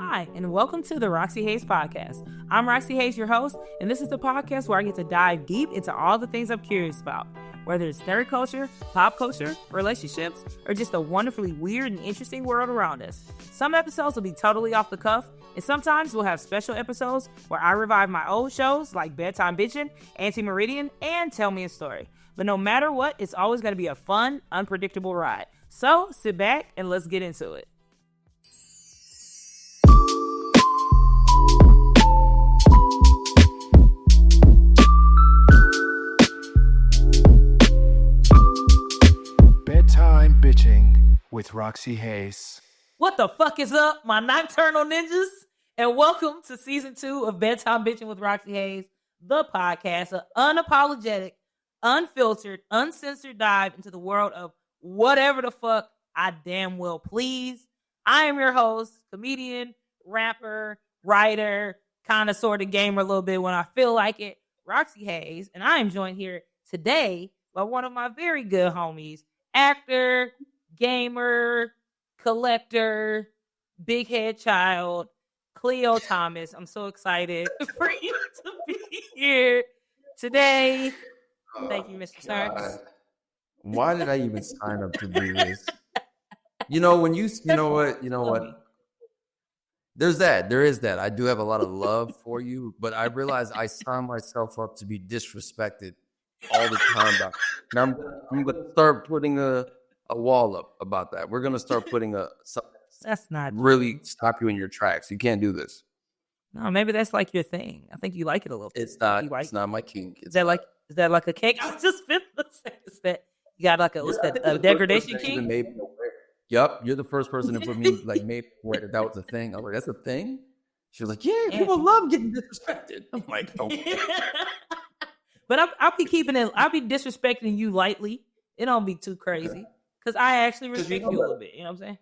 Hi, and welcome to the Roxxy Haze podcast. I'm Roxxy Haze, your host, and this is the podcast where I get to dive deep into all the things I'm curious about, whether it's nerd culture, pop culture, relationships, or just the wonderfully weird and interesting world around us. Some episodes will be totally off the cuff, and sometimes we'll have special episodes where I revive my old shows like Bedtime Bitchin', Anti-Meridian, and Tell Me a Story. But no matter what, it's always going to be a fun, unpredictable ride. So sit back and let's get into it. Bedtime Bitching with Roxxy Haze. What the fuck is up, my nocturnal ninjas? And welcome to season 2 of Bedtime Bitching with Roxxy Haze, the podcast, an unapologetic, unfiltered, uncensored dive into the world of whatever the fuck I damn well please. I am your host, comedian, rapper, writer, kind of sort of gamer a little bit when I feel like it, Roxxy Haze, and I am joined here today by one of my very good homies, actor, gamer, collector, big head child, Khleo Thomas. I'm so excited for you to be here today. Thank you, Mr. Starks. Why did I even sign up to do this? You know what? There is that. I do have a lot of love for you, but I realize I sign myself up to be disrespected all the time. And I'm going to start putting a wall up about that. We're going to start putting That's not really stop you in your tracks. You can't do this. No, maybe that's like your thing. I think you like it a little bit. It's not. It's not my kink. Is that like a cake? I was just finna say, is that you got like a degradation kink? Yep, you're the first person to put me like maybe aware that was a thing. I'm like, that's a thing. She was like, yeah, people love getting disrespected. I'm like, okay. But I'll be keeping it. I'll be disrespecting you lightly. It don't be too crazy because I actually respect you a little bit. You know what I'm saying?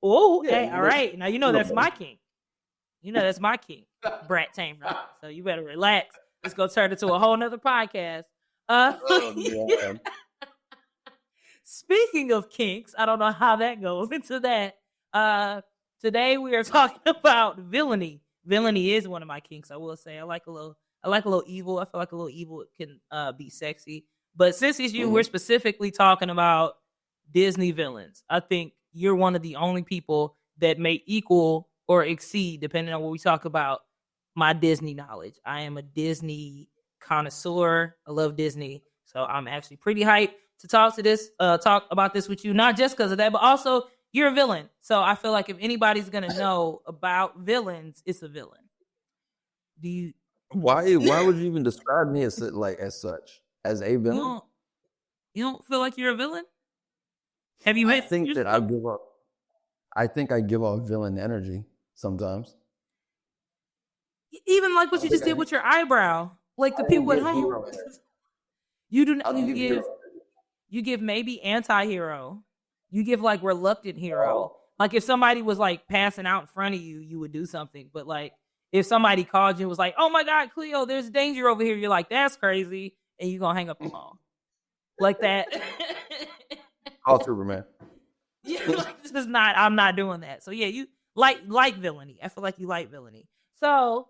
Oh, yeah, hey, all right. Now you know that's my king. You know that's my king, brat tamer. So you better relax. Let's go turn it to a whole nother podcast. Speaking of kinks, I don't know how that goes into that. Today we are talking about villainy. Villainy is one of my kinks. I will say I like a little evil. I feel like a little evil can be sexy. But since it's you, we're specifically talking about Disney villains. I think you're one of the only people that may equal or exceed, depending on what we talk about, my Disney knowledge. I am a Disney connoisseur. I love Disney. So I'm actually pretty hyped to talk about this with you, not just because of that, but also you're a villain. So I feel like if anybody's gonna know about villains, it's a villain. Do you? Why would you even describe me as such as a villain? You don't feel like you're a villain? Have you? I think I give off villain energy sometimes. Even like what you just did with your eyebrow, like the people at home. You do not. You give maybe anti-hero. You give like reluctant hero. Like if somebody was like passing out in front of you, you would do something. But like if somebody called you and was like, "Oh my God, Khleo, there's danger over here," you're like, "That's crazy," and you're gonna hang up the phone like that. Call through, man. Yeah, like, this is not. I'm not doing that. So yeah, you like villainy. I feel like you like villainy. So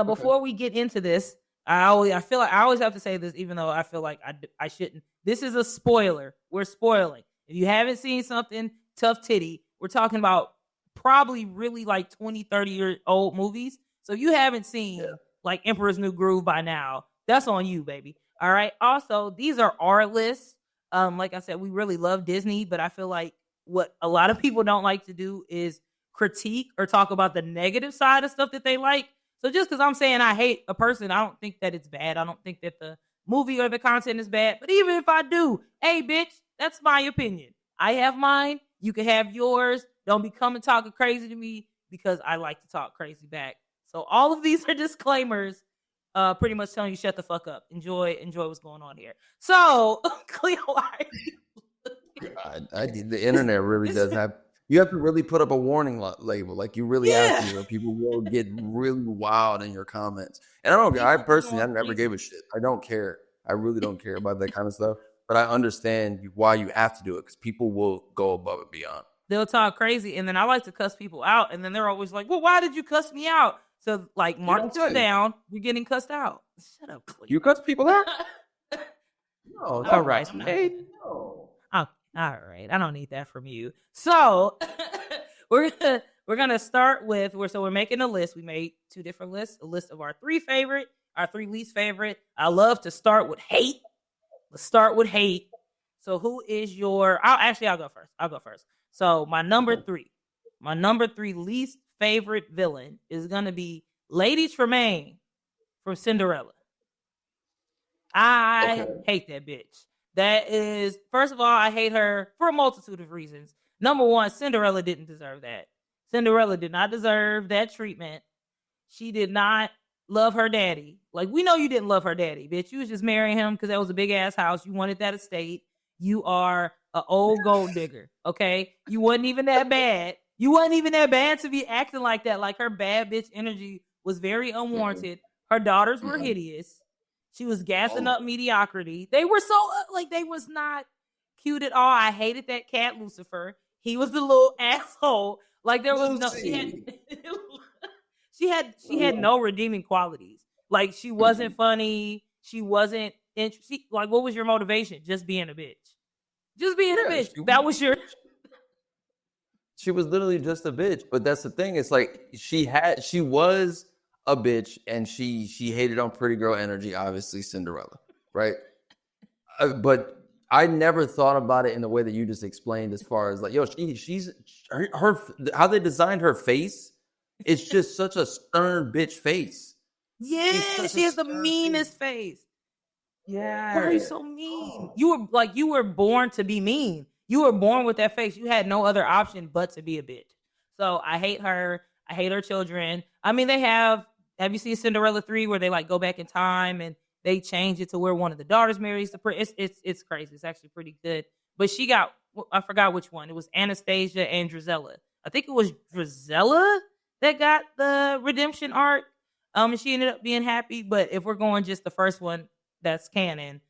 before we get into this, I feel like I always have to say this, even though I feel like I shouldn't. This is a spoiler. We're spoiling. If you haven't seen something tough titty, we're talking about probably really like 20, 30-year-old movies. So if you haven't seen like Emperor's New Groove by now, that's on you, baby. All right. Also, these are our lists. Like I said, we really love Disney, but I feel like what a lot of people don't like to do is critique or talk about the negative side of stuff that they like. So just because I'm saying I hate a person, I don't think that it's bad. I don't think that the movie or the content is bad. But even if I do, hey, bitch, that's my opinion. I have mine. You can have yours. Don't be coming talking crazy to me because I like to talk crazy back. So all of these are disclaimers, pretty much telling you shut the fuck up. Enjoy what's going on here. So, Khleo, the internet really does have. You have to really put up a warning label, like you really have to, or people will get really wild in your comments. And I personally never gave a shit. I don't care. I really don't care about that kind of stuff. But I understand why you have to do it because people will go above and beyond. they'll talk crazy, and then I like to cuss people out, and then they're always like, "Well, why did you cuss me out?" So like, mark this down. You're getting cussed out. Shut up, Khleo. You cuss people out? No, it's All all right. right. Hey, no. Oh, all right. I don't need that from you. So we're gonna start with we're making a list. We made 2 different lists. A list of our 3 favorite, our 3 least favorite. I love to start with hate. Let's start with hate. So who is your? I'll go first. So my number 3 least favorite villain is gonna be Lady Tremaine from Cinderella. I hate that bitch. That is, first of all, I hate her for a multitude of reasons. Number 1, Cinderella didn't deserve that. Cinderella did not deserve that treatment. She did not love her daddy. Like, we know you didn't love her daddy, bitch. You was just marrying him because that was a big ass house. You wanted that estate. You are an old gold digger, okay? You wasn't even that bad. You wasn't even that bad to be acting like that. Like, her bad bitch energy was very unwarranted. Her daughters were hideous. She was gassing up mediocrity. They were so, they was not cute at all. I hated that cat, Lucifer. He was the little asshole. Like, there was no, she had no redeeming qualities. Like, she wasn't funny. She wasn't interesting. Like, what was your motivation? Just being a bitch. Just being a bitch. That was your. She was literally just a bitch. But that's the thing. It's like she was a bitch, and she hated on pretty girl energy. Obviously, Cinderella, right? But I never thought about it in the way that you just explained. As far as like, yo, she's her how they designed her face. It's just such a stern bitch face. Yeah, she has the meanest face. Yeah. Why are you so mean? You were born to be mean. You were born with that face. You had no other option but to be a bitch. So I hate her. I hate her children. I mean, have you seen Cinderella 3 where they like go back in time and they change it to where one of the daughters marries the prince? It's crazy. It's actually pretty good. But she got, I forgot which one. It was Anastasia and Drizella. I think it was Drizella that got the redemption arc. And she ended up being happy. But if we're going just the first one, that's canon.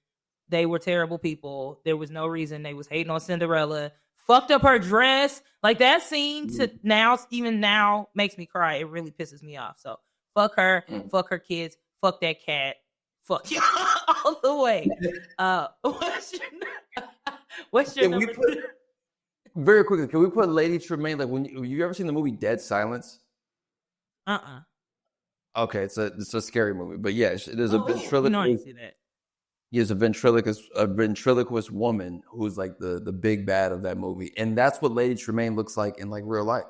They were terrible people. There was no reason. They was hating on Cinderella. Fucked up her dress. Like, that scene to now, even now, makes me cry. It really pisses me off. So fuck her. Fuck her kids. Fuck that cat. Fuck you all the way. What's your number 2? Very quickly, can we put Lady Tremaine, like, when you ever seen the movie Dead Silence? Okay, it's a scary movie, but yeah, it is a ventriloquist. No, I didn't see that. He is a ventriloquist woman who's like the big bad of that movie, and that's what Lady Tremaine looks like in like real life.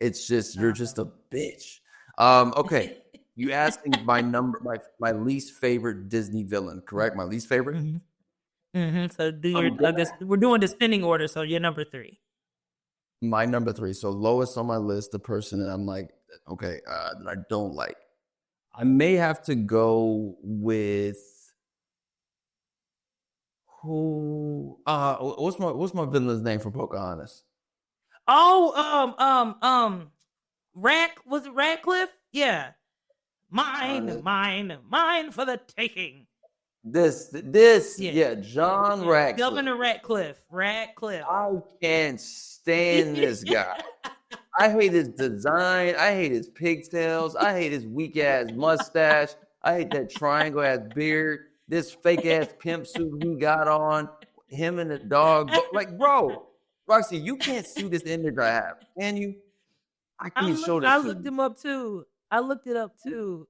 It's just you're just a bitch. Okay, you asking my least favorite Disney villain, correct? My least favorite. So I guess we're doing descending order. So you're number 3. My number 3. So lowest on my list, the person that I'm like, okay, that I don't like. I may have to go with who? What's my villain's name for Pocahontas? Oh, was it Radcliffe? Yeah, mine for the taking. Yeah, John Radcliffe. Governor Radcliffe. I can't stand this guy. I hate his design. I hate his pigtails. I hate his weak ass mustache. I hate that triangle ass beard. This fake ass pimp suit he got on. Him and the dog. Like, bro, Roxy, you can't see this image I have, can you? I can't show this. I looked him up too. I looked it up too.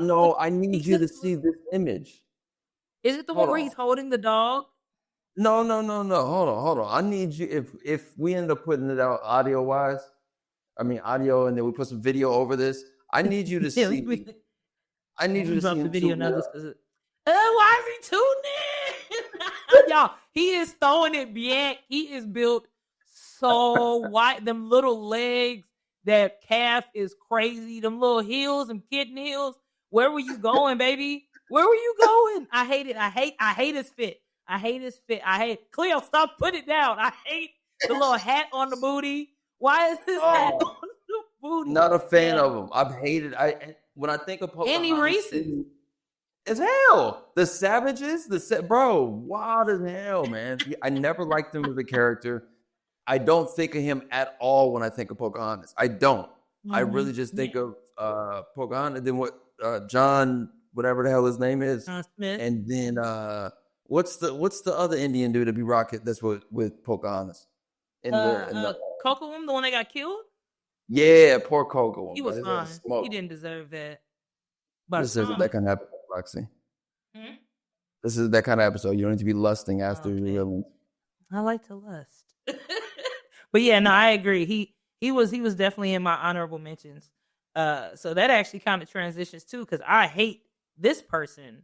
No, I need you to see this image. Is it the one where he's holding the dog? No. Hold on. I need you. If we end up putting it out audio, and then we put some video over this. I need you to see. I need you to see the video now just because. Why is he tuning in? Y'all, he is throwing it back. He is built so wide. Them little legs, that calf is crazy. Them little heels, them kitten heels. Where were you going, baby? Where were you going? I hate it. I hate his fit. I hate Khleo, stop putting it down. I hate the little hat on the booty. Why is this hat on the booty? Not a fan of him. I've hated. When I think of Pocahontas, Annie Reese. As hell. The Savages, bro, wild as hell, man. I never liked him as a character. I don't think of him at all when I think of Pocahontas. I don't. I Mm-hmm. really just think of Pocahontas. Then what? John, whatever the hell his name is, John Smith. and then what's the other Indian dude to be rocket that's with Pocahontas? Kocoum, the one that got killed. Yeah, poor Coco. He was fine. He didn't deserve that. But this isn't that kind of episode, Roxy. Hmm? This is that kind of episode. You don't need to be lusting after your villains. I like to lust. But yeah, no, I agree. He was definitely in my honorable mentions. So that actually kind of transitions too, because I hate this person.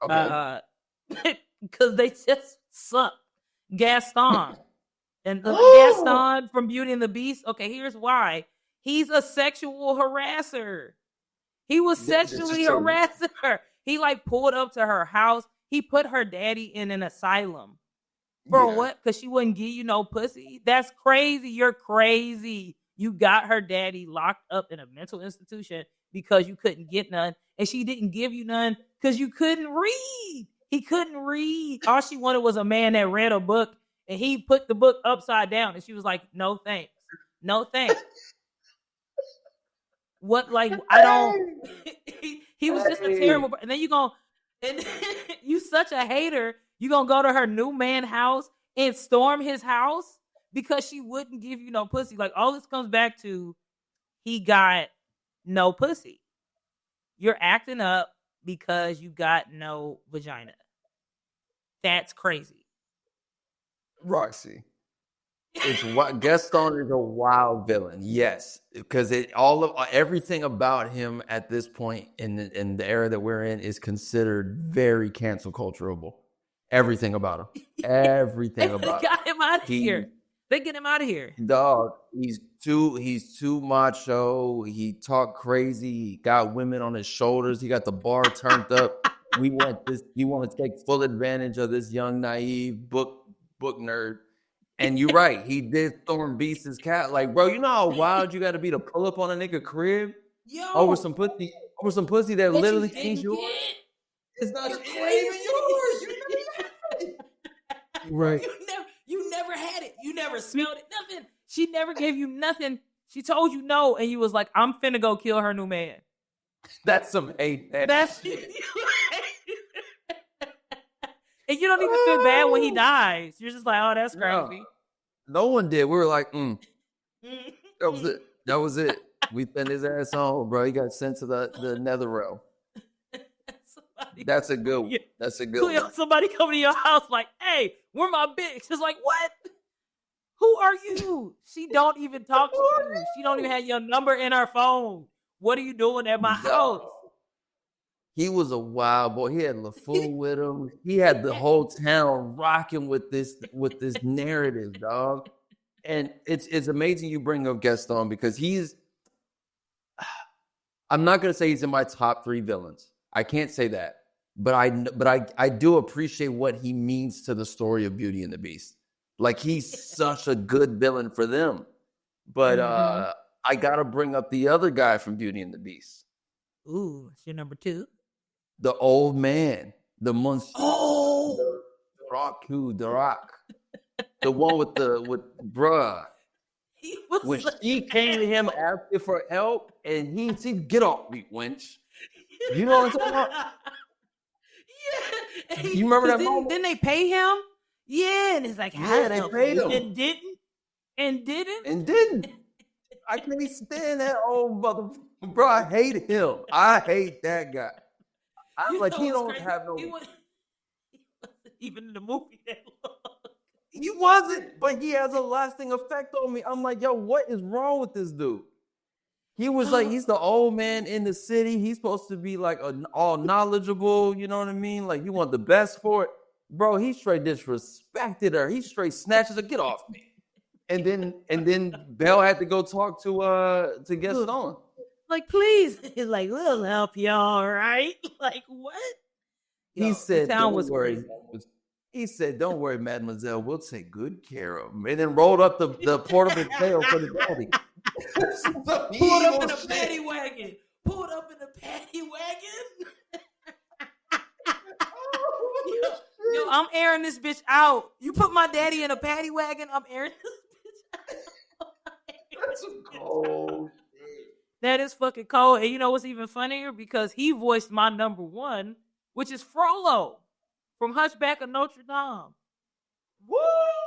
Okay. Because they just suck. Gaston. And Gaston from Beauty and the Beast. Okay, here's why. He's a sexual harasser. He was sexually harassing her. He like pulled up to her house. He put her daddy in an asylum. For what? Because she wouldn't give you no pussy? That's crazy. You're crazy. You got her daddy locked up in a mental institution because you couldn't get none. And she didn't give you none because you couldn't read. He couldn't read. All she wanted was a man that read a book. And he put the book upside down. And she was like, no thanks. No thanks. What, like, I don't. He was just a terrible. And then and you such a hater. You gonna go to her new man house and storm his house because she wouldn't give you no pussy. Like, all this comes back to he got no pussy. You're acting up because you got no vagina. That's crazy. Roxy. Gaston is a wild villain, yes, because everything about him at this point in the era that we're in is considered very cancel culturable. Everything about him, everything about him. Got him out of here. They get him out of here. Dog, he's too macho. He talk crazy. He got women on his shoulders. He got the bar turned up. We want to take full advantage of this young, naive book nerd. And you're right. He did Thorn Beast's cat. Like, bro, you know how wild you got to be to pull up on a nigga crib over some pussy that literally ain't yours. It's not even yours. Right. You never had it. You never smelled it. Nothing. She never gave you nothing. She told you no, and you was like, "I'm finna go kill her new man." That's some hate. That's. And you don't even feel bad when he dies. You're just like, oh, that's crazy. No one did. We were like, That was it. That was it. We sent his ass home, bro. He got sent to the nether realm. That's a good one. That's a good one. Somebody come to your house like, hey, where my bitch? It's like, what? Who are you? She don't even talk to you. She don't even have your number in her phone. What are you doing at my house? He was a wild boy. He had LaFou with him. He had the whole town rocking with this narrative, dog. And it's amazing you bring up Gaston because I'm not gonna say he's in my top 3 villains. I can't say that, but I do appreciate what he means to the story of Beauty and the Beast. Like, he's such a good villain for them. But I gotta bring up the other guy from Beauty and the Beast. Ooh, it's your number 2. The old man, the Monsieur. Oh, the Rock, the one with bruh. When she came to him asking for help, and he said, "Get off me, wench." You know what I'm talking about? Yeah. You remember that moment? Didn't they pay him? Yeah, and it's like, how did they pay him? And didn't. I can't stand that old mother. Bro, I hate him. I hate that guy. I'm like, he don't have no. He wasn't even in the movie that long. He wasn't, but he has a lasting effect on me. I'm like, yo, what is wrong with this dude? He was like, he's the old man in the city. He's supposed to be like all knowledgeable. You know what I mean? Like, you want the best for it. Bro, he straight disrespected her. He straight snatches her. Get off me. And then Belle had to go talk to Gaston. Like, please. He's like, we'll help you, all right? Like, what? He said, don't worry. He said, don't worry, mademoiselle. We'll take good care of him. And then rolled up the portable tail for the daddy. Pulled up in a paddy wagon. Pulled up in a paddy wagon. Yo, I'm airing this bitch out. You put my daddy in a paddy wagon, I'm airing this bitch That's some cold shit. That is fucking cold. And you know what's even funnier? Because he voiced my number one, which is Frollo from Hunchback of Notre Dame. Woo!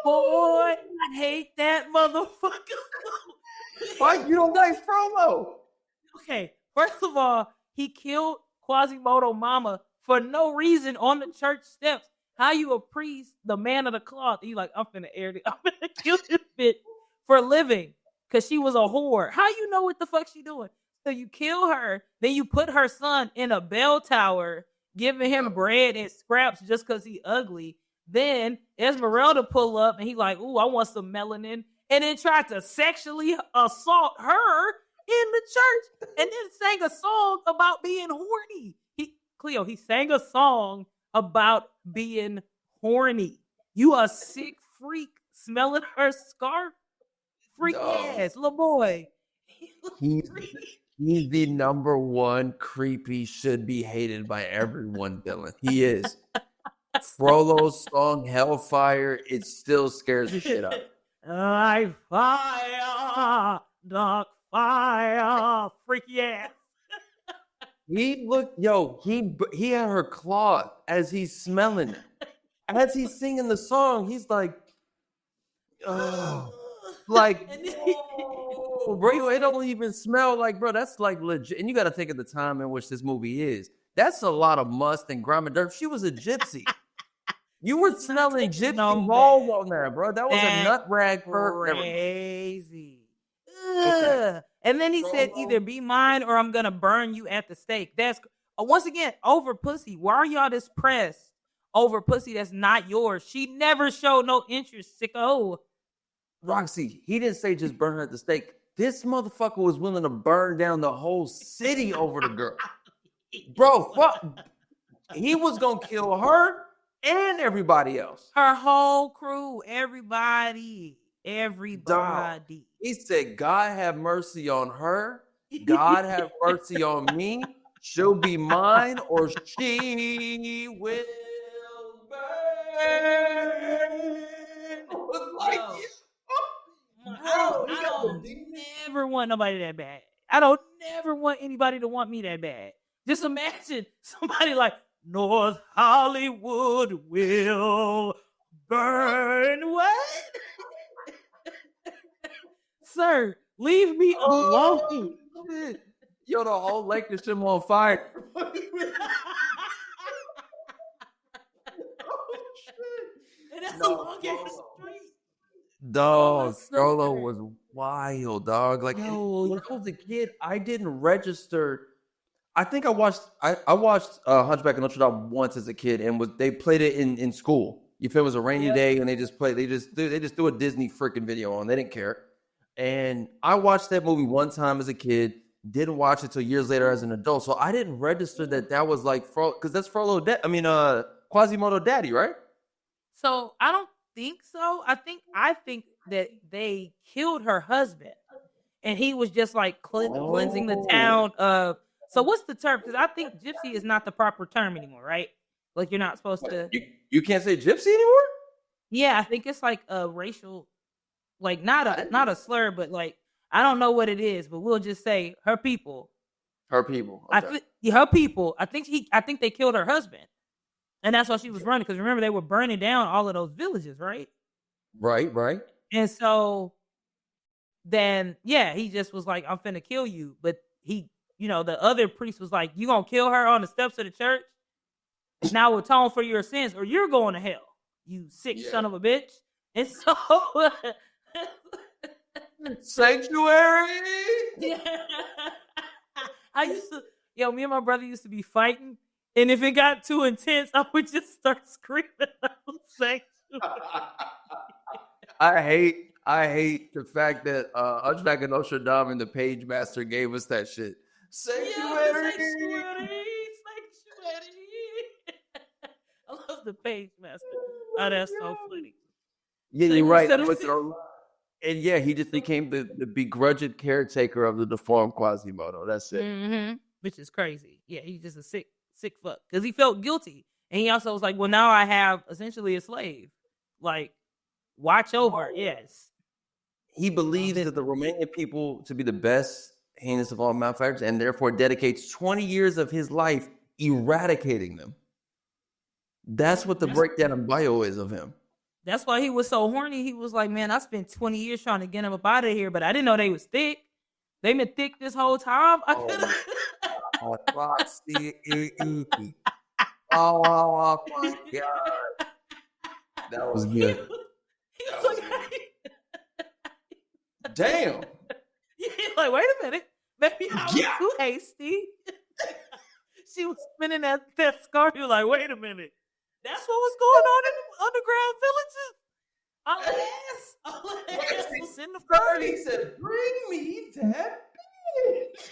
Boy, I hate that motherfucker. Why you don't like Frollo? Okay, first of all, he killed Quasimodo mama for no reason on the church steps. How you a priest, the man of the cloth? You like, I'm finna air it. I'm finna kill this bitch for a living because she was a whore. How you know what the fuck she doing? So you kill her, then you put her son in a bell tower, giving him bread and scraps just because he ugly. Then Esmeralda pull up and he like, ooh, I want some melanin, and then tried to sexually assault her in the church, and then sang a song about being horny. He sang a song about being horny. You a sick freak smelling her scarf? Freak ass little boy. He's the number one creepy, should be hated by everyone villain. He is. Frollo's song Hellfire, it still scares the shit out. I fire, dark fire, freaky ass. He looked, he had her claw as he's smelling it. As he's singing the song, he's like, oh, like, oh, bro, it don't even smell like, bro, that's like legit. And you got to think of the time in which this movie is. That's a lot of must and grime and dirt. She was a gypsy. You were smelling gypsy balls on there, bro. That was a nut rag for crazy. Okay. And then he said, either be mine or I'm gonna burn you at the stake. That's once again over pussy. Why are y'all this pressed over pussy that's not yours? She never showed no interest, sicko. Roxy, he didn't say just burn her at the stake. This motherfucker was willing to burn down the whole city over the girl. Bro, fuck. He was gonna kill her and everybody else. Her whole crew, everybody. Dog. He said, God have mercy on her. God have mercy on me. She'll be mine or she will burn. I don't never want nobody that bad. I don't never want anybody to want me that bad. Just imagine somebody like North Hollywood will burn. What? Sir, leave me alone. Shit. Yo, the whole lake is him on fire. And that's a long ass street. Dog, Frollo was wild, dog. Like, when I was a kid, I didn't register. I think I watched Hunchback of Notre Dame once as a kid, and they played it in school. If it was a rainy day and they just threw a Disney freaking video on. They didn't care. And I watched that movie one time as a kid, didn't watch it till years later as an adult. So I didn't register that was like Frollo, because that's Frollo, Quasimodo daddy, right? So I don't think so. I think that they killed her husband, and he was just like cleansing the town of. So what's the term? Because I think gypsy is not the proper term anymore, right? Like you're not supposed to. You can't say gypsy anymore? Yeah, I think it's like a racial, like not a slur, but like I don't know what it is, but we'll just say her people. Her people. Okay. Her people. I think they killed her husband, and that's why she was running. Because remember they were burning down all of those villages, right? Right. And so then he just was like, I'm finna kill you, but he. The other priest was like, you gonna kill her on the steps of the church? Now atone for your sins or you're going to hell, you sick son of a bitch. And so sanctuary. I used to, me and my brother used to be fighting, and if it got too intense, I would just start screaming out sanctuary. I hate the fact that Hunchback of Notre Dame and the Page Master gave us that shit. Sanctuary. I love the Page Master. Oh, that's so funny. Yeah, you're right. And he just became the begrudged caretaker of the deformed Quasimodo. That's it. Mm-hmm. Which is crazy. Yeah, he's just a sick fuck. Because he felt guilty. And he also was like, well, now I have essentially a slave. Like, watch over. Yes. he believes that the Romanian people to be the best heinous of all malefactors, and therefore dedicates 20 years of his life eradicating them. That's what the breakdown in bio is of him. That's why he was so horny. He was like, man, I spent 20 years trying to get him up out of here, but I didn't know they was thick. They been thick this whole time. Roxxy. Oh my God. That was good. Damn. He's like, wait a minute. Maybe I was too hasty. She was spinning that scarf. You're like, wait a minute. That's what was going on in the underground villages? Alas was in the front. He said, bring me that bitch.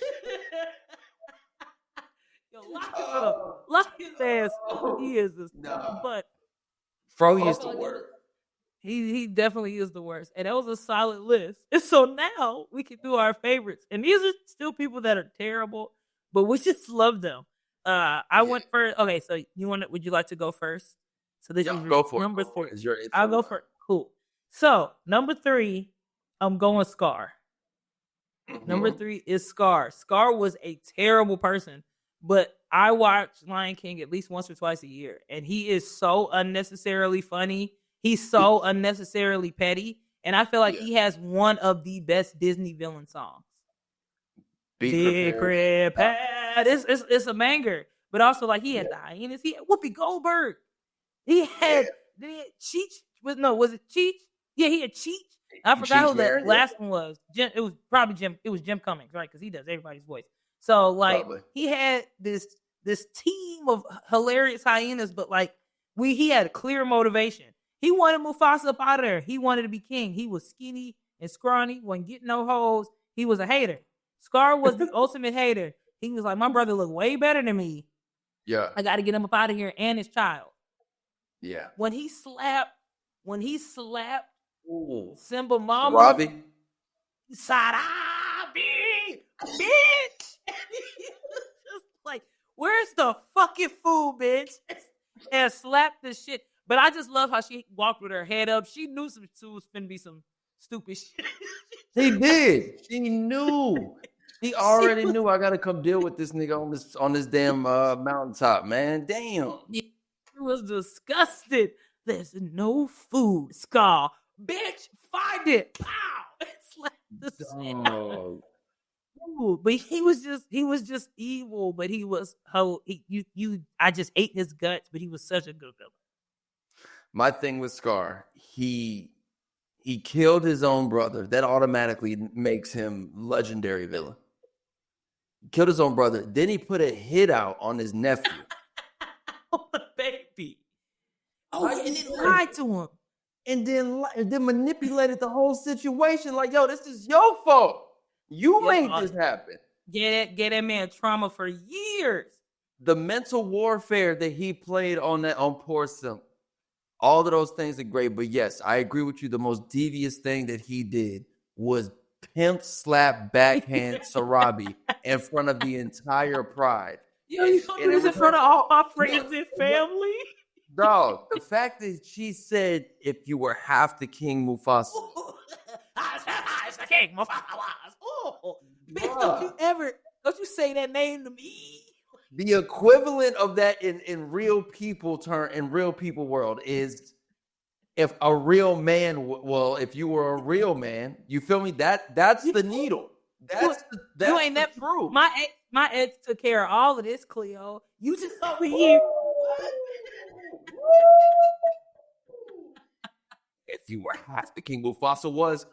Yo, lock him up. Lock his ass. He is this. But Fro is the worst. He definitely is the worst. And that was a solid list. And so now we can do our favorites. And these are still people that are terrible, but we just love them. I went first. Okay, so would you like to go first? So this is go for number it. 3. I'll go for it. Cool. So number 3, I'm going Scar. Number 3 is Scar. Scar was a terrible person, but I watch Lion King at least once or twice a year, and he is so unnecessarily funny. He's so unnecessarily petty, and I feel like he has one of the best Disney villain songs. Be prepared. It's a banger, but also like he had the hyenas. He had Whoopi Goldberg. He had Cheech. Was it Cheech? Yeah, he had Cheech. I forgot who the last one was. It was probably Jim. It was Jim Cummings, right? Because he does everybody's voice. So like he had this team of hilarious hyenas, but like he had a clear motivation. He wanted Mufasa up out of there. He wanted to be king. He was skinny and scrawny, wasn't getting no hoes. He was a hater. Scar was the ultimate hater. He was like, my brother look way better than me. Yeah. I got to get him up out of here and his child. Yeah. When he slapped Simba mama. Robbie. Sarabi, bitch. Just like, where's the fucking food, bitch? And slapped the shit. But I just love how she walked with her head up. She knew was finna be some stupid shit. She did. She knew. She already knew I gotta come deal with this nigga on this damn mountaintop, man. Damn. She was disgusted. There's no food, Scar. Bitch, find it. Pow! It's like this shit. Ooh, but he was just evil. But he was I just ate his guts. But he was such a good villain. My thing with Scar, he killed his own brother. That automatically makes him legendary villain. He killed his own brother. Then he put a hit out on his nephew. On the baby. Oh, and then lied to him. And then manipulated the whole situation. Like, yo, this is your fault. You made this happen. Get that man trauma for years. The mental warfare that he played on poor Simba. All of those things are great, but yes, I agree with you. The most devious thing that he did was pimp slap backhand Sarabi in front of the entire pride. Yo, you gonna do this in front of all my friends and family? Dog, the fact that she said if you were half the King Mufasa. I the King Mufasa was. Oh, bitch, don't you say that name to me? The equivalent of that in real people world is if a real man, if you were a real man, you feel me? That's the needle. That's you ain't that proof. My ex took care of all of this, Khleo. You just over here. If you were half the King Mufasa was,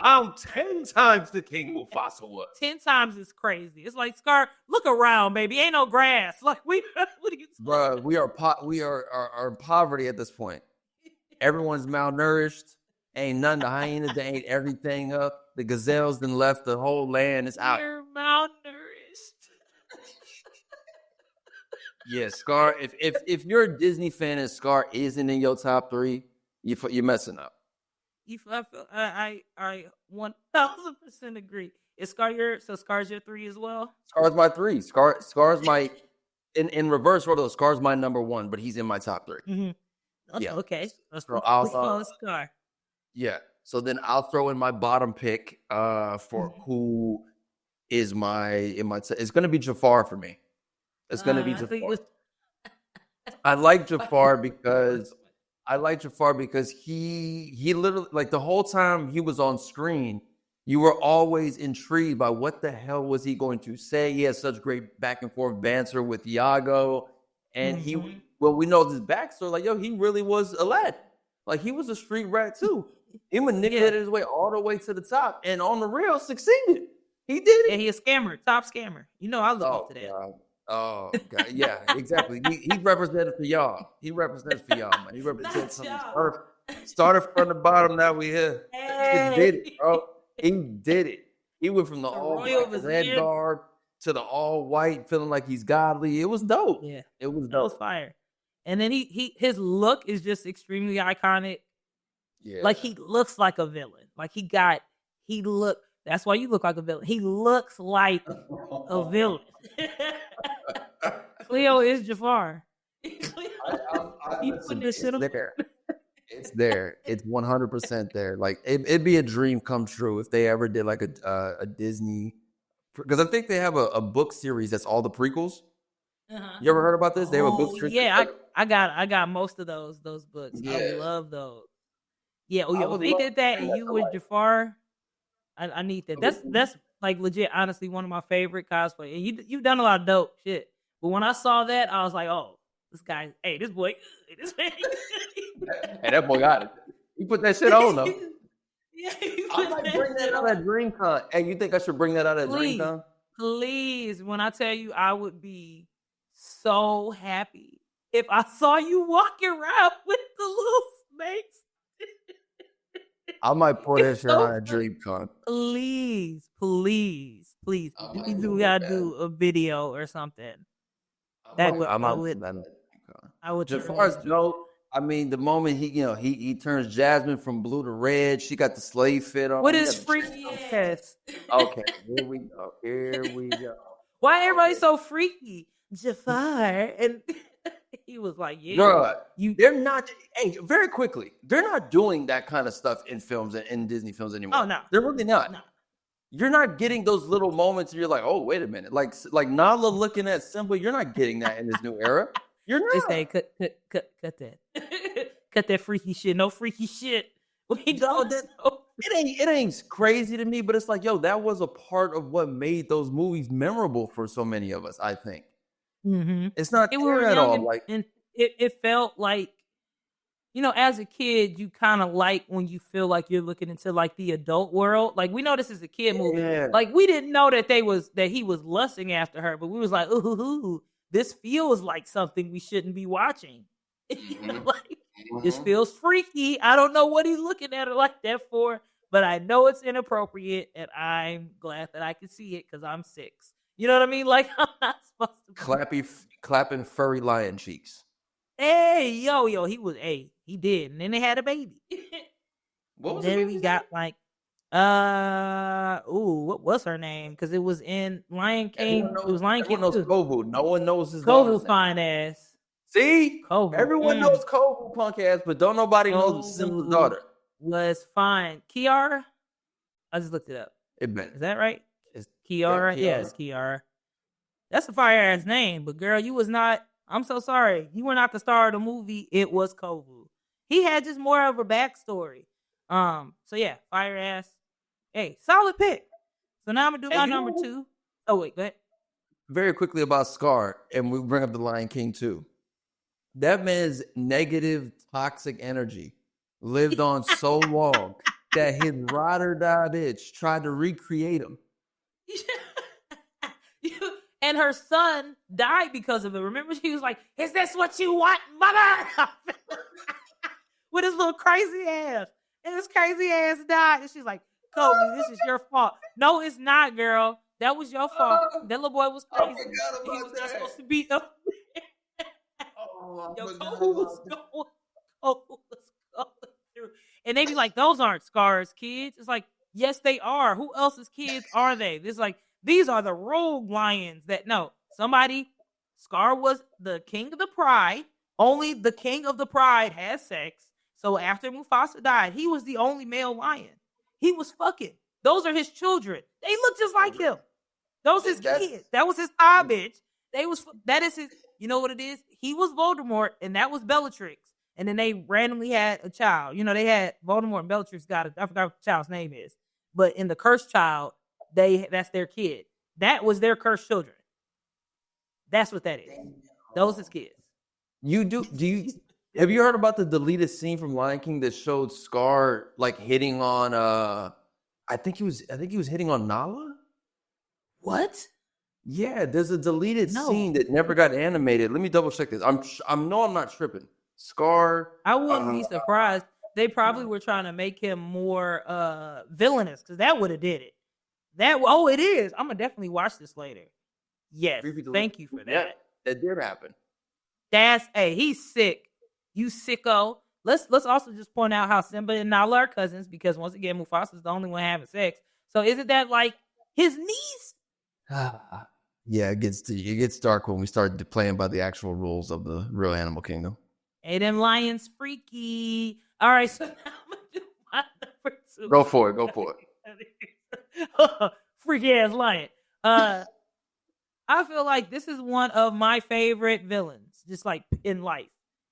I'm 10 times the King Mufasa was. 10 times is crazy. It's like, Scar, look around, baby. Ain't no grass. Like what are you talking? Bruh, we are in poverty at this point. Everyone's malnourished. Ain't none. The hyenas that ate everything up. The gazelles then left the whole land. It's out. You're malnourished. Yeah, Scar. If you're a Disney fan and Scar isn't in your top 3, you're messing up. I 1000% agree. Is Scar's your 3 as well? Scar's my 3. Scar's my in reverse order. Scar's my number 1, but he's in my top 3. Mm-hmm. Yeah. Okay. Let's so go Scar. Yeah. So then I'll throw in my bottom pick for who is it's going to be Jafar for me. It's going to be Jafar. I like Jafar because he literally, like, the whole time he was on screen, you were always intrigued by what the hell was he going to say. He has such great back and forth banter with Iago, and we know this backstory. Like, yo, he really was a lad. Like, he was a street rat too. He manipulated his way all the way to the top, and on the real succeeded. He did it. Yeah, he a scammer, top scammer. You know, I look up to that. God. Oh, God. Yeah, exactly. He represented for y'all. He represents for y'all, man. He represents something perfect. Started from the bottom, now we here. He did it, bro. He did it. He went from the all red guard to the all white, feeling like he's godly. It was dope. Yeah, it was dope. That was fire. And then his look is just extremely iconic. Yeah, like he looks like a villain. Like that's why you look like a villain. He looks like a villain. Khleo is Jafar. It's there. It's there. It's 100% there. Like, it'd be a dream come true if they ever did like a Disney, because I think they have a book series that's all the prequels. You ever heard about this? They have a book series. Yeah, I got most of those books. Yeah. I love those. Yeah. Oh yeah. If they did that and you was Jafar, I need that. That's like legit, honestly, one of my favorite cosplay. And you've done a lot of dope shit. But when I saw that, I was like, oh, this boy. Hey, that boy got it. You put that shit on though. Yeah, I might bring that out at DreamCon. Hey, you think I should bring that out at DreamCon? Please, when I tell you, I would be so happy if I saw you walking around with the little snakes. I might pour that shit on at DreamCon. Please. We gotta do a video or something. I would. Jafar's dope. I mean, the moment he turns Jasmine from blue to red, she got the slave fit on. What is freaky? Yes. Okay, here we go. Why everybody so freaky? Jafar, and he was like, "Yeah, girl, they're not." Hey, very quickly, they're not doing that kind of stuff in films and in Disney films anymore. Oh no, they're really not. No. You're not getting those little moments where you're like, "Oh, wait a minute!" Like Nala looking at Simba. You're not getting that in this new era. You're not. They say, cut that, cut that freaky shit. No freaky shit. It ain't crazy to me, but it's like, yo, that was a part of what made those movies memorable for so many of us. I think. Mm-hmm. It's not there at all. And it felt like, as a kid, you kind of like when you feel like you're looking into like the adult world. Like, we know this is a kid movie. Like, we didn't know that he was lusting after her, but we was like, ooh, this feels like something we shouldn't be watching. This feels freaky. I don't know what he's looking at her like that for, but I know it's inappropriate, and I'm glad that I can see it because I'm 6. You know what I mean? Like, I'm not supposed to clapping furry lion cheeks. Hey, yo, he was he did, and then they had a baby. What was then we got like, what was her name? Because it was in Lion King. It was Lion King. Knows Kovu. No one knows his Kovu fine ass. See, Kovu. Everyone knows Kovu punk ass, but don't nobody know Simba's daughter. Was fine. Kiara. I just looked it up. Is that right? It's Kiara. Yeah, it's Kiara. That's a fire ass name, but girl, you was not. I'm so sorry. You were not the star of the movie. It was Kovu. He had just more of a backstory. So yeah, fire ass. Hey, solid pick. So now I'm gonna do my number 2. Oh wait, go ahead. Very quickly about Scar, and we bring up the Lion King too. That man's negative, toxic energy lived on so long that his ride or die bitch tried to recreate him. And her son died because of it. Remember, she was like, "Is this what you want, mother?" With his little crazy ass. And his crazy ass died. And she's like, "Kobe, this is your fault." No, it's not, girl. That was your fault. That little boy was crazy. He was not supposed to beat them. Kobe was going through. And they be like, "Those aren't Scar's kids." It's like, yes, they are. Who else's kids are they? It's like, these are the rogue lions Scar was the king of the pride. Only the king of the pride has sex. So after Mufasa died, he was the only male lion. He was fucking. Those are his children. They look just like him. Those his kids. That was his side bitch. That is his. You know what it is? He was Voldemort, and that was Bellatrix. And then they randomly had a child. You know, they had Voldemort and Bellatrix I forgot what the child's name is. But in the cursed child, that's their kid. That was their cursed children. That's what that is. Those his kids. Have you heard about the deleted scene from Lion King that showed Scar like hitting on I think he was hitting on Nala? What? Yeah, there's a deleted scene that never got animated. Let me double check this. I'm not tripping. Scar. I wouldn't be surprised. They probably were trying to make him more villainous because that would have did it. It is. I'm gonna definitely watch this later. Yes, thank you for that. Yeah, that did happen. He's sick. You sicko. Let's also just point out how Simba and Nala are cousins because once again Mufasa's the only one having sex. So isn't that like his niece? Yeah, it gets dark when we start playing by the actual rules of the real animal kingdom. Hey, them lions freaky. All right, so now I'm gonna do my number 2. Go for it. Freaky ass lion. I feel like this is one of my favorite villains, just like in life.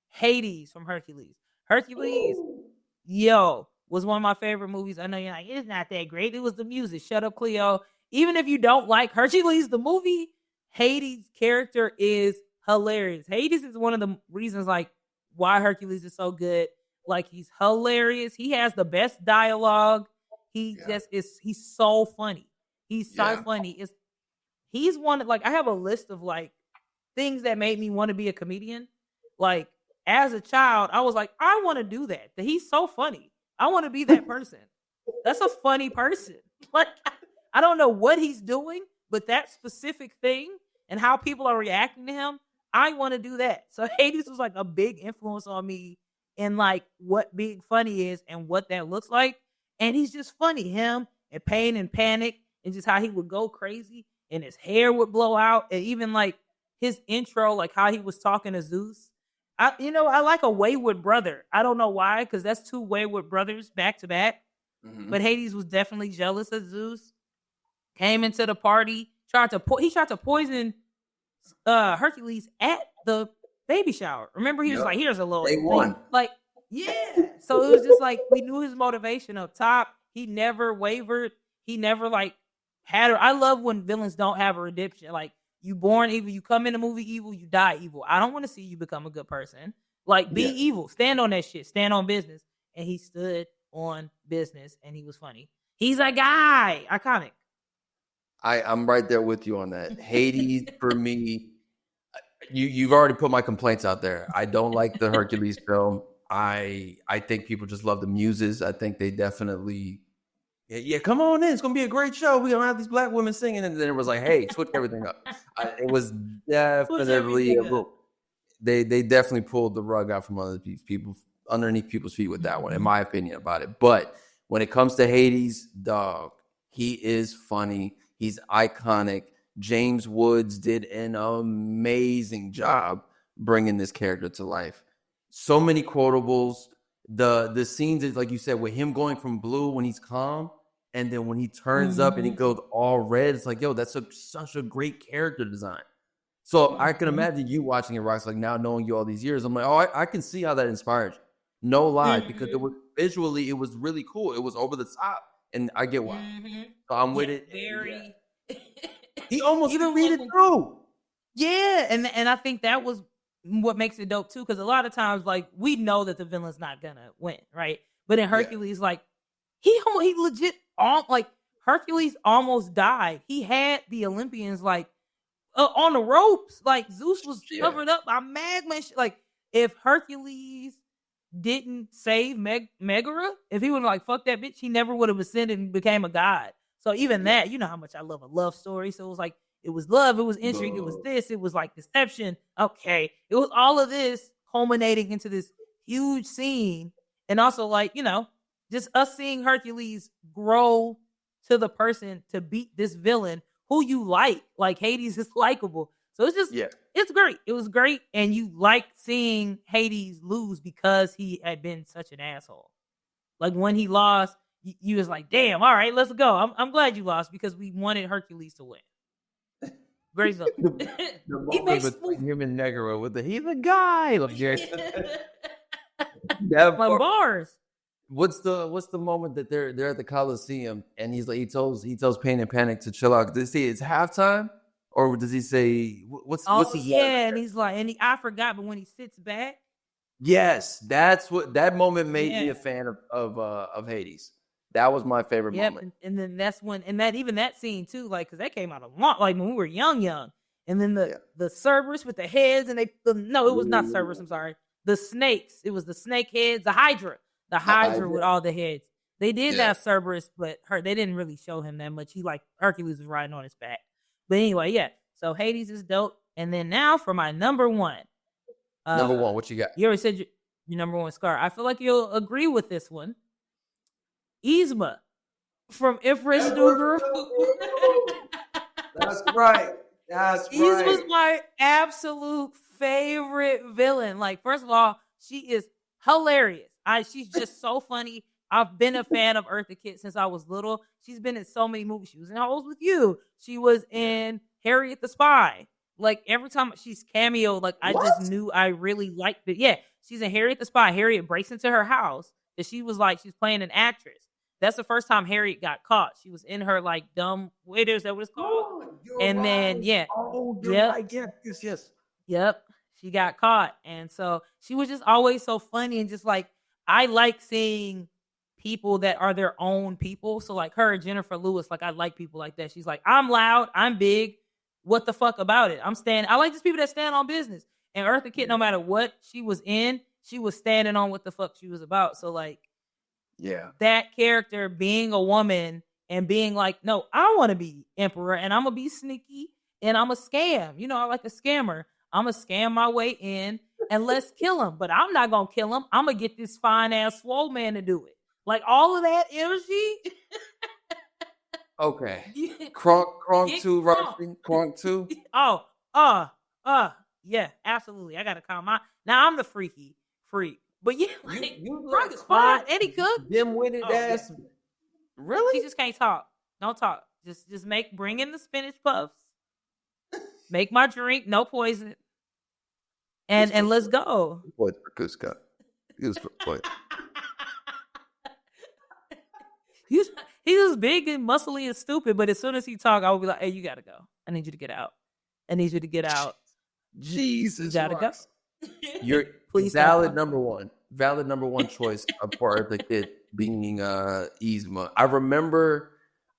Hades from Hercules. Hercules, was one of my favorite movies. I know you're like, it's not that great. It was the music. Shut up, Khleo. Even if you don't like Hercules, the movie, Hades' character is hilarious. Hades is one of the reasons like why Hercules is so good. Like he's hilarious. He has the best dialogue. He's so funny. He's so funny. He's one like I have a list of like things that made me want to be a comedian. Like as a child, I was like, I want to do that. He's so funny. I want to be that person. That's a funny person. Like I don't know what he's doing, but that specific thing and how people are reacting to him, I want to do that. So Hades was like a big influence on me in like what being funny is and what that looks like. And he's just funny. Him and Pain and Panic and just how he would go crazy and his hair would blow out. And even like his intro, like how he was talking to Zeus. I like a wayward brother. I don't know why, because that's 2 wayward brothers back to back. Mm-hmm. But Hades was definitely jealous of Zeus. Came into the party, tried to poison Hercules at the baby shower. Remember, he was like, "Here's a little thing." Like, yeah. So it was just like we knew his motivation up top. He never wavered. He never like had her. I love when villains don't have a redemption. Like you born evil, you come in the movie evil, you die evil. I don't want to see you become a good person. Like be evil, stand on that shit, stand on business. And he stood on business, and he was funny. He's a guy, iconic. I'm right there with you on that. Hades for me. You've already put my complaints out there. I don't like the Hercules film. I think people just love the muses. I think they definitely, come on in. It's gonna be a great show. We're gonna have these black women singing, and then it was like, hey, switch everything up. It was definitely they definitely pulled the rug out from underneath people's feet with that one, in my opinion about it. But when it comes to Hades, dog, he is funny. He's iconic. James Woods did an amazing job bringing this character to life. So many quotables. The scenes, like you said, with him going from blue when he's calm, and then when he turns up and he goes all red, it's like, that's such a great character design. So I can imagine you watching it, Rox, like now knowing you all these years. I'm like, I can see how that inspired you. No lie, because it was visually, it was really cool. It was over the top, and I get why. So I'm with it. Very. He almost even read it through. Yeah, and I think that was what makes it dope too, because a lot of times, like, we know that the villain's not gonna win, right? But in Hercules, like, he legit, like, Hercules almost died. He had the Olympians like on the ropes. Like Zeus was covered up by magma. Like if Hercules didn't save Megara, if he would like fuck that bitch, he never would have ascended and became a god. So even that, you know how much I love a love story. So it was like, it was love, it was intrigue, it was this, it was like deception. Okay. It was all of this culminating into this huge scene. And also like, you know, just us seeing Hercules grow to the person to beat this villain who you like. Like Hades is likable. So it's just, it's great. It was great. And you like seeing Hades lose because he had been such an asshole. Like when he lost, you was like, damn, all right, let's go. I'm glad you lost because we wanted Hercules to win. Great villain. The moment between him and Negro with he's a guy. Like, my bars. What's the moment that they're at the Coliseum and he tells Pain and Panic to chill out? Does he say it's halftime, or does he say what's his and he's like, I forgot, but when he sits back, yes, that's what that moment made me a fan of Hades. That was my favorite moment. And then that's when, and that even that scene too, like because that came out a lot, like when we were young, and then the Cerberus with the heads, and it was not Cerberus. I'm sorry, the snakes. It was the snake heads, the Hydra. The Hydra with all the heads. They did have Cerberus, but they didn't really show him that much. He like Hercules was riding on his back. But anyway, so Hades is dope. And then now for my number one. Number one, what you got? You already said your number one, Scar. I feel like you'll agree with this one. Yzma from Empress New Groove. That's right. Yzma's my absolute favorite villain. Like, first of all, she is hilarious. She's just so funny. I've been a fan of Eartha Kitt since I was little. She's been in so many movies. She was in Holes with You. She was in Harriet the Spy. Like every time she's cameo, like I just knew I really liked it. Yeah, she's in Harriet the Spy. Harriet breaks into her house and she's playing an actress. That's the first time Harriet got caught. She was in her like dumb waiter. Is that what it's called? And then yes. Yep. She got caught. And so she was just always so funny and just like, I like seeing people that are their own people. So like her, Jennifer Lewis, like I like people like that. She's like, I'm loud, I'm big. What the fuck about it? I like just people that stand on business. And Eartha Kitt, no matter what she was in, she was standing on what the fuck she was about. So like, that character being a woman and being like, no, I want to be emperor and I'm gonna be sneaky and I'm a scam. You know, I like a scammer. I'm gonna scam my way in. And let's kill him. But I'm not going to kill him. I'm going to get this fine-ass swole man to do it. Like, all of that energy. Okay. Kronk 2, Roxy? Kronk 2? Yeah, absolutely. I got to calm my... Now, I'm the freak. But yeah, like, Kronk is fine. And he cooked. Dim-witted ass. Yeah. Really? He just can't talk. Don't talk. Just bring in the spinach puffs. Make my drink. No poison. And let's go. Boy, for Cusco. He was for boy. He's just big and muscly and stupid, but as soon as he talk, I would be like, hey, you gotta go. I need you to get out. Jesus. You gotta go. You're Please valid number one choice for the kid being Yzma. I remember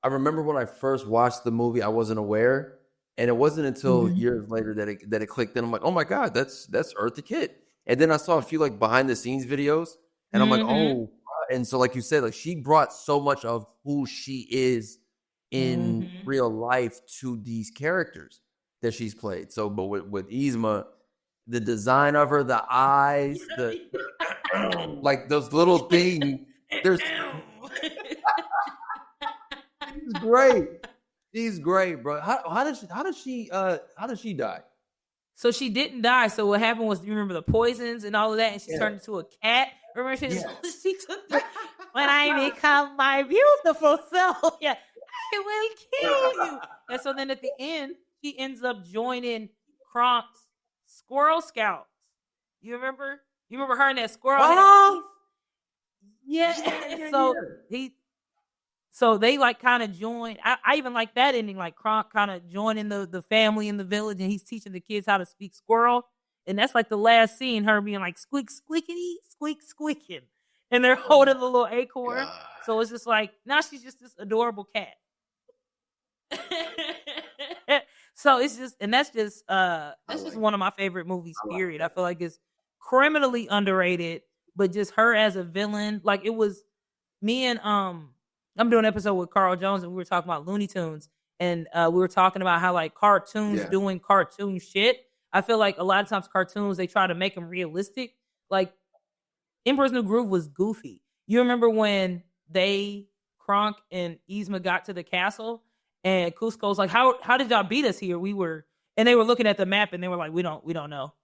when I first watched the movie, I wasn't aware. And it wasn't until years later that it clicked in. I'm like, oh my God, that's Eartha Kitt. And then I saw a few like behind the scenes videos, and I'm like, oh. And so, like you said, like she brought so much of who she is in real life to these characters that she's played. So, but with Yzma, the design of her, the eyes, the like those little things. There's she's great. She's great, bro. How did she die? So she didn't die. So what happened was, you remember the poisons and all of that, and she turned into a cat. Remember she took the, when I become my beautiful self, I will kill you. And so then at the end, she ends up joining Kronk's Squirrel Scouts. You remember? You remember her and that squirrel? So they like kind of joined. I even like that ending, like Kronk kind of joining the family in the village, and he's teaching the kids how to speak squirrel. And that's like the last scene, her being like squeak squeakity, squeak squeaking. And they're holding the little acorn. God. So it's just like, now she's just this adorable cat. So it's just, and that's just one of my favorite movies, period. I feel like it's criminally underrated, but just her as a villain. Like it was me and, I'm doing an episode with Carl Jones, and we were talking about Looney Tunes, and we were talking about how like cartoons doing cartoon shit. I feel like a lot of times cartoons, they try to make them realistic. Like Emperor's New Groove was goofy. You remember when Kronk and Yzma got to the castle, and Cusco's like, how did y'all beat us here? We were And they were looking at the map and they were like, we don't know.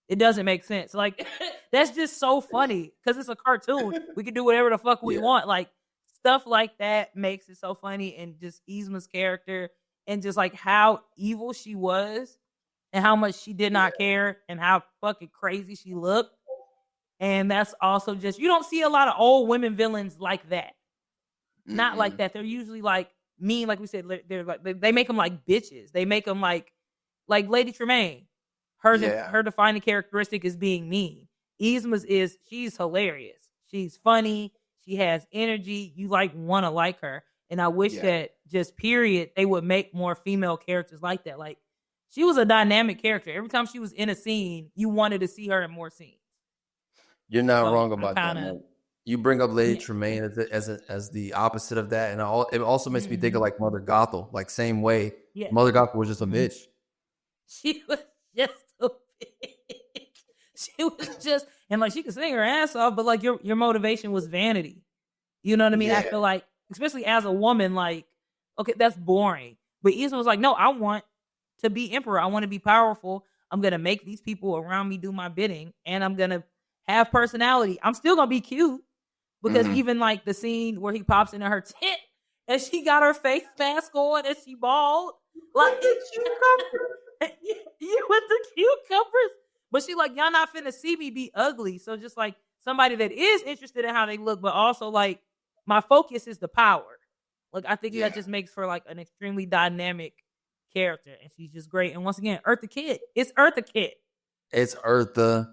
It doesn't make sense. Like, that's just so funny because it's a cartoon. We can do whatever the fuck we want. Like, stuff like that makes it so funny. And just Yzma's character and just like how evil she was and how much she did not care and how fucking crazy she looked. And that's also just, you don't see a lot of old women villains like that. Not like that. They're usually like mean, like we said, they're like, they make them like bitches. They make them like Lady Tremaine. Her defining characteristic is being mean. Yzma's is, she's hilarious. She's funny. She has energy. You like want to like her. And I wish that just period, they would make more female characters like that. Like, she was a dynamic character. Every time she was in a scene, you wanted to see her in more scenes. You're not wrong about that, man. You bring up Lady Tremaine as the opposite of that, and it also makes me think of like Mother Gothel, like same way. Yeah. Mother Gothel was just a bitch. She was just a bitch. She was just, and like she could sing her ass off, but like your motivation was vanity. You know what I mean? Yeah. I feel like, especially as a woman, like, okay, that's boring. But Yzma was like, no, I want to be emperor. I want to be powerful. I'm gonna make these people around me do my bidding, and I'm gonna have personality. I'm still gonna be cute because even like the scene where he pops into her tent and she got her face mask on and she bald, like you with the cucumbers, but she like, y'all not finna see me be ugly. So just like somebody that is interested in how they look, but also like my focus is the power. Like I think that just makes for like an extremely dynamic character, and she's just great. And once again, Eartha Kitt. It's Eartha Kitt. It's Eartha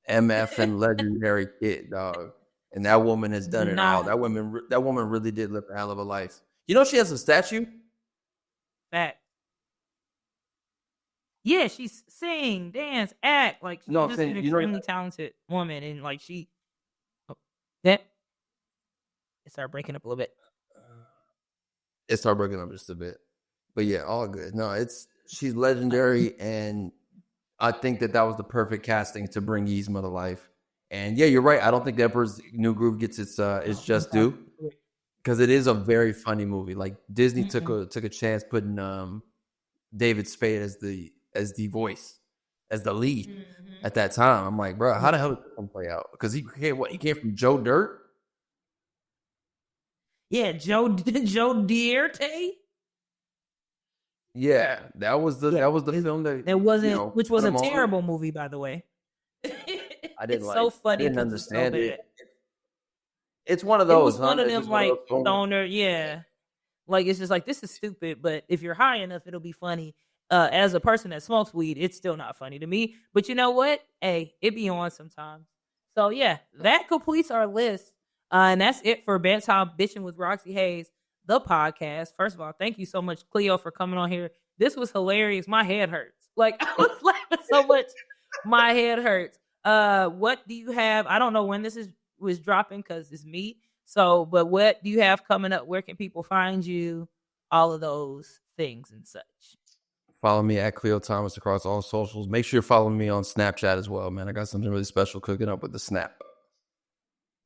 MF and legendary Kitt, dog. And that woman has done it all. That woman really did live a hell of a life. You know she has a statue? Fact. Yeah, she's sing, dance, act. Like she's just an extremely talented woman, and like it started breaking up a little bit. It started breaking up just a bit. But yeah, all good. No, she's legendary, and I think that was the perfect casting to bring Yzma to life. And yeah, you're right. I don't think the Emperor's New Groove gets its just due, because it is a very funny movie. Like Disney took a chance putting David Spade as the voice, as the lead at that time. I'm like, bro, how the hell did this one play out? Because he came from Joe Dirt. Yeah, Joe Dierte. Yeah, that was the film that it wasn't, which was a terrible movie, by the way. I didn't like. So funny. I didn't understand it. It's one of those. It was one of them like stoner. Yeah, like it's just like, this is stupid, but if you're high enough, it'll be funny. As a person that smokes weed, it's still not funny to me. But you know what? Hey, it be on sometimes. So yeah, that completes our list, and that's it for Bedtime Bitching with Roxxy Haze, the podcast. First of all, thank you so much, Khleo, for coming on here. This was hilarious. My head hurts. Like, I was laughing so much. My head hurts. What do you have? I don't know when this was dropping because it's me. So, but what do you have coming up? Where can people find you? All of those things and such. Follow me at Khleo Thomas across all socials. Make sure you're following me on Snapchat as well, man. I got something really special cooking up with the Snap.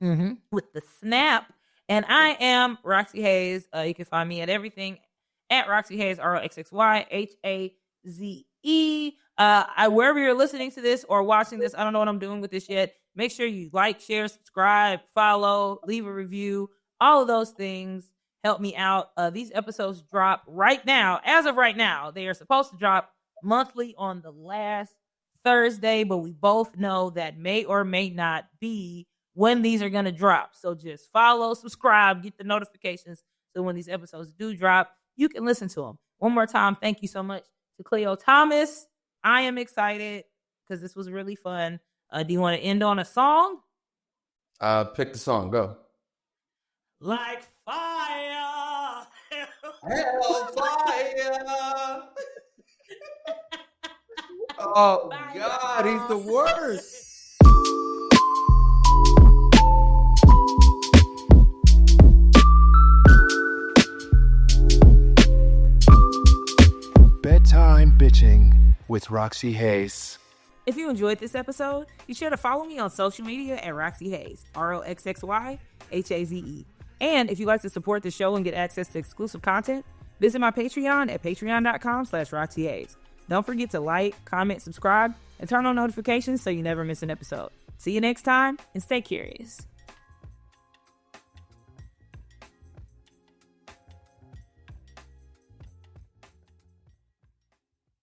With the Snap. And I am Roxxy Haze. You can find me at everything at Roxxy Haze, ROXXYHAZE. Wherever you're listening to this or watching this, I don't know what I'm doing with this yet. Make sure you like, share, subscribe, follow, leave a review. All of those things help me out. These episodes drop right now. As of right now, they are supposed to drop monthly on the last Thursday, but we both know that may or may not be when these are going to drop. So just follow, subscribe, get the notifications so when these episodes do drop, you can listen to them. One more time, thank you so much to Khleo Thomas. I am excited because this was really fun. Do you want to end on a song? Pick the song. Go. Like fire. Hellfire. Oh, God, he's the worst. Bedtime Bitching with Roxxy Haze. If you enjoyed this episode, be sure to follow me on social media at Roxxy Haze, ROXXYHAZE. And if you'd like to support the show and get access to exclusive content, visit my Patreon at patreon.com/RoxxyHaze. Don't forget to like, comment, subscribe, and turn on notifications so you never miss an episode. See you next time, and stay curious.